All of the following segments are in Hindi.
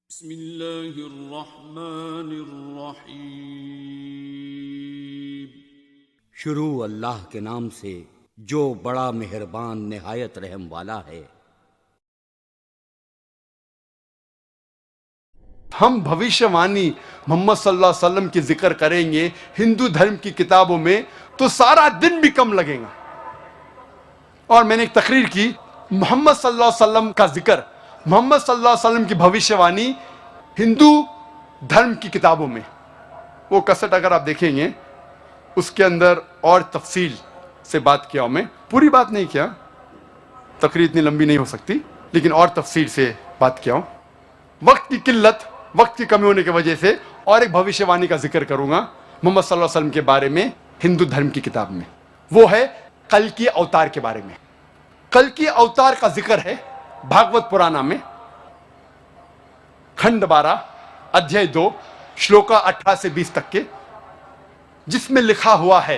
बिस्मिल्लाहिर्रहमानिर्रहीम। शुरू अल्लाह के नाम से जो बड़ा मेहरबान निहायत रहम वाला है। हम भविष्यवाणी मोहम्मद सल्लल्लाहु अलैहि वसल्लम की जिक्र करेंगे हिंदू धर्म की किताबों में तो सारा दिन भी कम लगेगा। और मैंने एक तकरीर की मोहम्मद सल्लल्लाहु अलैहि वसल्लम का जिक्र, मोहम्मद सल्लल्लाहु अलैहि वसल्लम की भविष्यवाणी हिंदू धर्म की किताबों में, वो कसट अगर आप देखेंगे उसके अंदर और तफसील से बात किया हूं। मैं पूरी बात नहीं किया, तकरीर इतनी लंबी नहीं हो सकती, लेकिन और तफसील से बात किया हूं। वक्त की किल्लत, वक्त की कमी होने की वजह से और एक भविष्यवाणी का जिक्र करूंगा मोहम्मद सल्लल्लाहु अलैहि वसल्लम के बारे में हिंदू धर्म की किताब में। वो है कल की अवतार के बारे में। कल की अवतार का जिक्र है भागवत पुराण में खंड 12 अध्याय 2 श्लोका 18 से 20 तक के, जिसमें लिखा हुआ है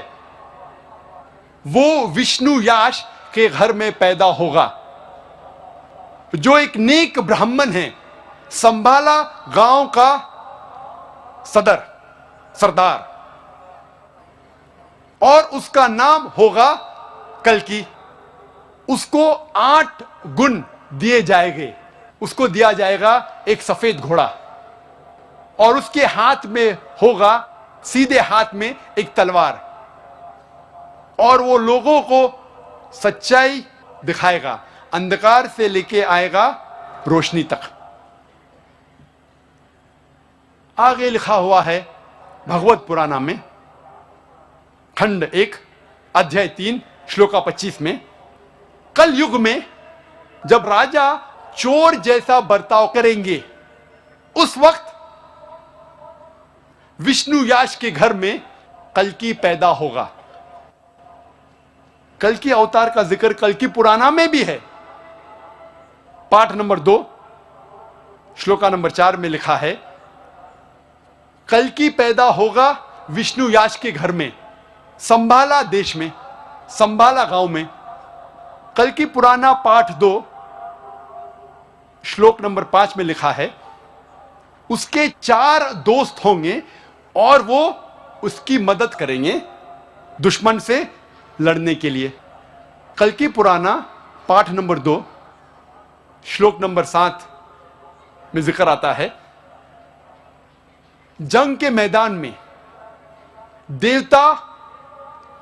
वो विष्णु याश के घर में पैदा होगा जो एक नेक ब्राह्मण है, संभाला गांव का सरदार, और उसका नाम होगा कल्कि। उसको 8 गुण दिए जाएंगे। उसको दिया जाएगा एक सफेद घोड़ा और उसके हाथ में होगा, सीधे हाथ में एक तलवार, और वो लोगों को सच्चाई दिखाएगा, अंधकार से लेके आएगा रोशनी तक। आगे लिखा हुआ है भगवत पुराण में खंड 1 अध्याय 3 श्लोका 25 में, कल युग में जब राजा चोर जैसा बर्ताव करेंगे उस वक्त विष्णु याश के घर में कल्कि पैदा होगा। कल्कि अवतार का जिक्र कल्कि पुराना में भी है। पाठ नंबर 2 श्लोका नंबर 4 में लिखा है कल्कि पैदा होगा विष्णु याश के घर में, संभाला देश में, संभाला गांव में। कल्कि पुराना पाठ 2 श्लोक नंबर 5 में लिखा है उसके 4 दोस्त होंगे और वो उसकी मदद करेंगे दुश्मन से लड़ने के लिए। कल्कि पुराना पाठ नंबर 2 श्लोक नंबर 7 में जिक्र आता है जंग के मैदान में देवता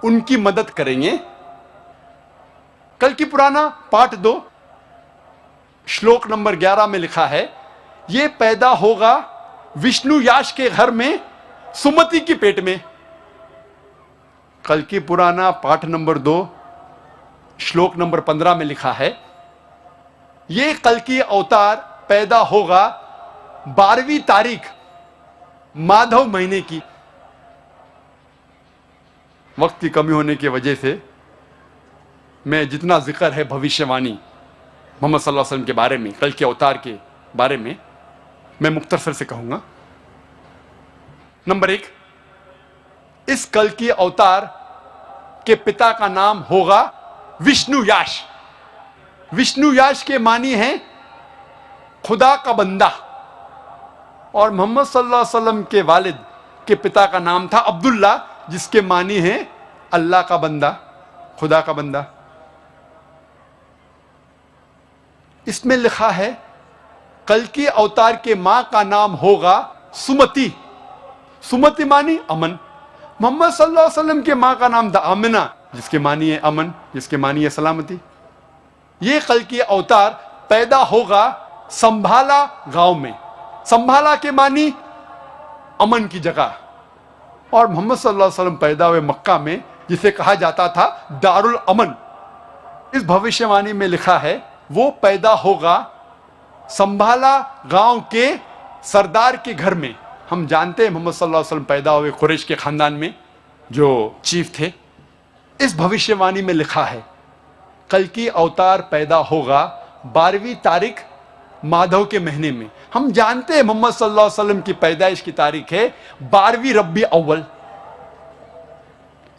उनकी मदद करेंगे। कल्कि पुराना पाठ 2 श्लोक नंबर 11 में लिखा है यह पैदा होगा विष्णु याश के घर में सुमति की पेट में। कल्कि पुराना पाठ नंबर 2 श्लोक नंबर 15 में लिखा है यह कल्कि अवतार पैदा होगा 12वीं तारीख माधव महीने की। वक्त की कमी होने की वजह से मैं जितना जिक्र है भविष्यवाणी मोहम्मद सल्लल्लाहु अलैहि वसल्लम के बारे में, कल के अवतार के बारे में, मैं मुख्तसर से कहूंगा। नंबर 1, इस कल के अवतार के पिता का नाम होगा विष्णु याश। विष्णु याश के मानी हैं खुदा का बंदा, और मोहम्मद सल्लल्लाहु अलैहि वसल्लम के वालिद के पिता का नाम था अब्दुल्ला, जिसके मानी हैं अल्लाह का बंदा, खुदा का बंदा। इसमें लिखा है कल्कि अवतार के मां का नाम होगा सुमति। सुमति मानी अमन। मोहम्मद सल्लल्लाहु अलैहि वसल्लम के मां का नाम था आमिना, जिसके मानी है अमन, जिसके मानी है सलामती। ये कल्कि अवतार पैदा होगा संभाला गांव में। संभाला के मानी अमन की जगह, और मोहम्मद सल्लल्लाहु अलैहि वसल्लम पैदा हुए मक्का में, जिसे कहा जाता था दारुल अमन। इस भविष्यवाणी में लिखा है वो पैदा होगा संभाला गांव के सरदार के घर में। हम जानते हैं मोहम्मद सल्लल्लाहु अलैहि वसल्लम पैदा हुए कुरैश के खानदान में, जो चीफ थे। इस भविष्यवाणी में लिखा है कल्कि अवतार पैदा होगा 12वीं तारीख माधव के महीने में। हम जानते हैं मोहम्मद सल्लल्लाहु अलैहि वसल्लम की पैदाइश की तारीख है 12वीं रब्बी अव्वल।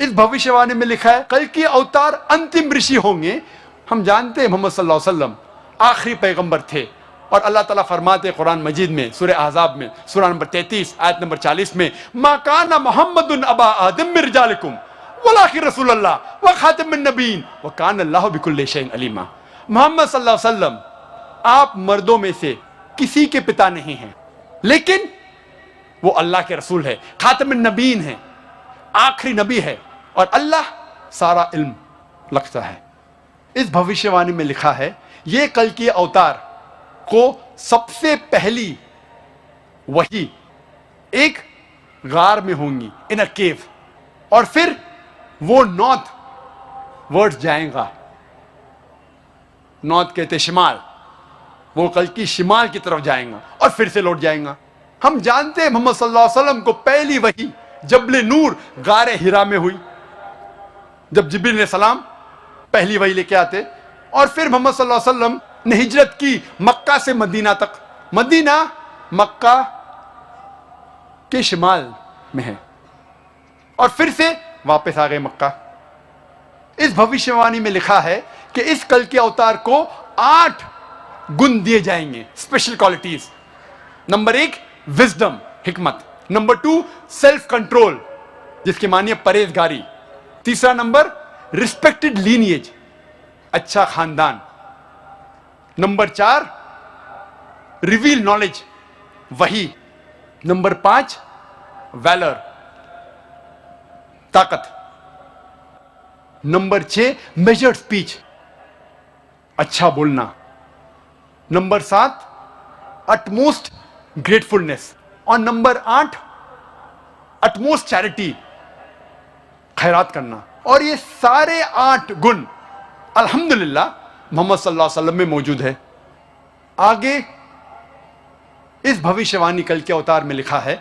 इस भविष्यवाणी में लिखा है कल्कि अवतार अंतिम ऋषि होंगे। हम जानते हैं मोहम्मद सल्लल्लाहु अलैहि वसल्लम आखिरी पैगंबर थे, और अल्लाह ताला फरमाते कुरान मजीद में सूरह अहज़ाब में सूरा नंबर 33 आयत नंबर 40 में, मा काना मुहम्मदुन अबा आदम मिन रिजालिकुम वलाकिन रसूलुल्लाह व खातिमुन नबीन व काना अल्लाहु बिकुल्लि शैइन अलीमा। मोहम्मद सल्लल्लाहु अलैहि वसल्लम आप मर्दों में से किसी के पिता नहीं हैं, लेकिन वो अल्लाह के रसूल है, खातिमुन नबीन है, आखिरी नबी है, और अल्लाह सारा इल्म रखता है। इस भविष्यवाणी में लिखा है ये कल के अवतार को सबसे पहली वही एक गार में होंगी, इन अ केव, और फिर वो नॉर्थ वर्ड जाएगा। नॉर्थ कहते शिमाल, वो कल की शिमाल की तरफ जाएगा और फिर से लौट जाएगा। हम जानते हैं मोहम्मद सल्लल्लाहु अलैहि वसल्लम को पहली वही जबले नूर गारे हिरा में हुई, जब जिब्रील अलैहिस्सलाम पहली वही लेके आते, और फिर मोहम्मद सल्लल्लाहु अलैहि वसल्लम ने हिजरत की मक्का से मदीना तक। मदीना मक्का के शिमाल में है, और फिर से वापस आ गए मक्का। इस भविष्यवाणी में लिखा है कि इस कल के अवतार को 8 गुण दिए जाएंगे, स्पेशल क्वालिटीज। नंबर 1 विजडम, हिकमत। नंबर 2 सेल्फ कंट्रोल, जिसके मानिए परहेजगारी। तीसरा नंबर रिस्पेक्टेड लीनिएज, अच्छा खानदान। नंबर 4 रिवील नॉलेज, वही। नंबर 5 वैलर, ताकत। नंबर 6 मेजर्ड स्पीच, अच्छा बोलना। नंबर 7 अटमोस्ट ग्रेटफुलनेस, और नंबर 8 अटमोस्ट चैरिटी, खैरात करना। और ये सारे 8 गुण अल्हम्दुलिल्लाह मोहम्मद सल्लल्लाहु अलैहि वसल्लम में मौजूद है। आगे इस भविष्यवाणी कल के अवतार में लिखा है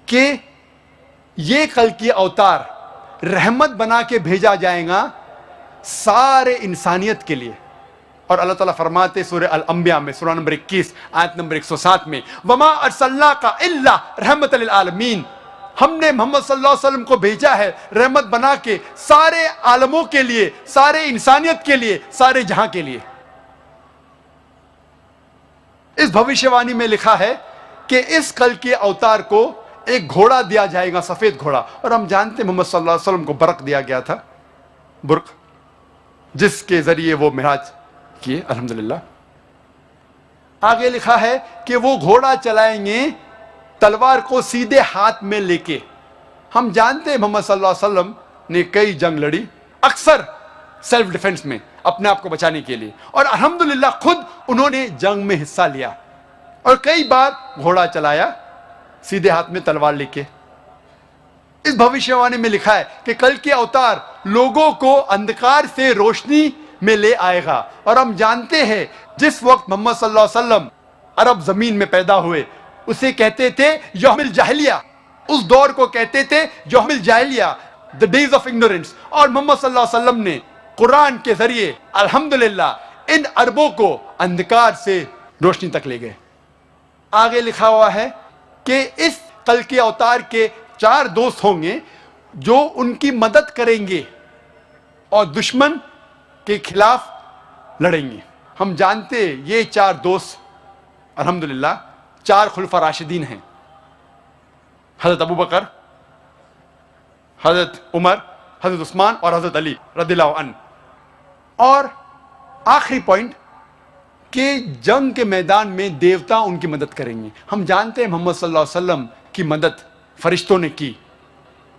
कि ये कल की अवतार रहमत बना के भेजा जाएगा सारे इंसानियत के लिए। और अल्लाह ताला फरमाते सूरह अल-अंबिया में सूरा नंबर 21 आयत नंबर 107 में, वमा अरसलनाका इल्ला रहमतल लिल आलमीन, हमने मोहम्मद सल्लल्लाहु अलैहि वसल्लम को भेजा है रहमत बना के सारे आलमों के लिए, सारे इंसानियत के लिए, सारे जहां के लिए। इस भविष्यवाणी में लिखा है कि इस कल के अवतार को एक घोड़ा दिया जाएगा, सफेद घोड़ा। और हम जानते हैं मोहम्मद सल्लल्लाहु अलैहि वसल्लम को बरक दिया गया था, बुर्क, जिसके जरिए वो मिराज किए, अल्हम्दुलिल्लाह। आगे लिखा है कि वो घोड़ा चलाएंगे तलवार को सीधे हाथ में लेके। हम जानते हैं मोहम्मद सल्लल्लाहु अलैहि वसल्लम ने कई जंग लड़ी, अक्सर सेल्फ डिफेंस में, अपने आप को बचाने के लिए, और अल्हम्दुलिल्लाह खुद उन्होंने जंग में हिस्सा लिया और कई बार घोड़ा चलाया सीधे हाथ में तलवार लेके। इस भविष्यवाणी में लिखा है कि कल के अवतार लोगों को अंधकार से रोशनी में ले आएगा। और हम जानते हैं जिस वक्त मोहम्मद सल्लल्लाहु अलैहि वसल्लम अरब जमीन में पैदा हुए उसे कहते थे यौमिल जाहिलिया, उस दौर को कहते थे यौमिल जाहिलिया, द डेज ऑफ इग्नोरेंस। और मोहम्मद सल्लल्लाहु अलैहि वसल्लम ने कुरान के जरिए अल्हम्दुलिल्लाह इन अरबों को अंधकार से रोशनी तक ले गए। आगे लिखा हुआ है कि इस कल के अवतार के 4 दोस्त होंगे जो उनकी मदद करेंगे और दुश्मन के खिलाफ लड़ेंगे। हम जानते हैं ये 4 दोस्त अल्हम्दुलिल्लाह 4 खुलफा राशिदीन हैं, हजरत अबू बकर, हजरत उमर, हजरत उस्मान और हजरत अली रदियल्लाहु अन्हु। और आखिरी पॉइंट कि जंग के मैदान में देवता उनकी मदद करेंगे। हम जानते हैं मोहम्मद सल्लल्लाहु अलैहि वसल्लम की मदद फरिश्तों ने की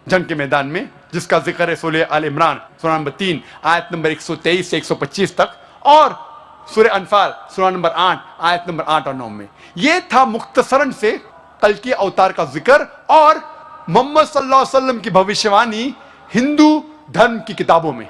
जंग के मैदान में, जिसका जिक्र है सूरह आल इमरान सूरा नंबर 3 आयत नंबर 123 से 125 तक, और सूरह अनफाल सूरा नंबर 8 आयत नंबर 8 और 9 में। यह था मुख्तसरन से कल के अवतार का जिक्र और मोहम्मद सल्लल्लाहु अलैहि वसल्लम की भविष्यवाणी हिंदू धर्म की किताबों में।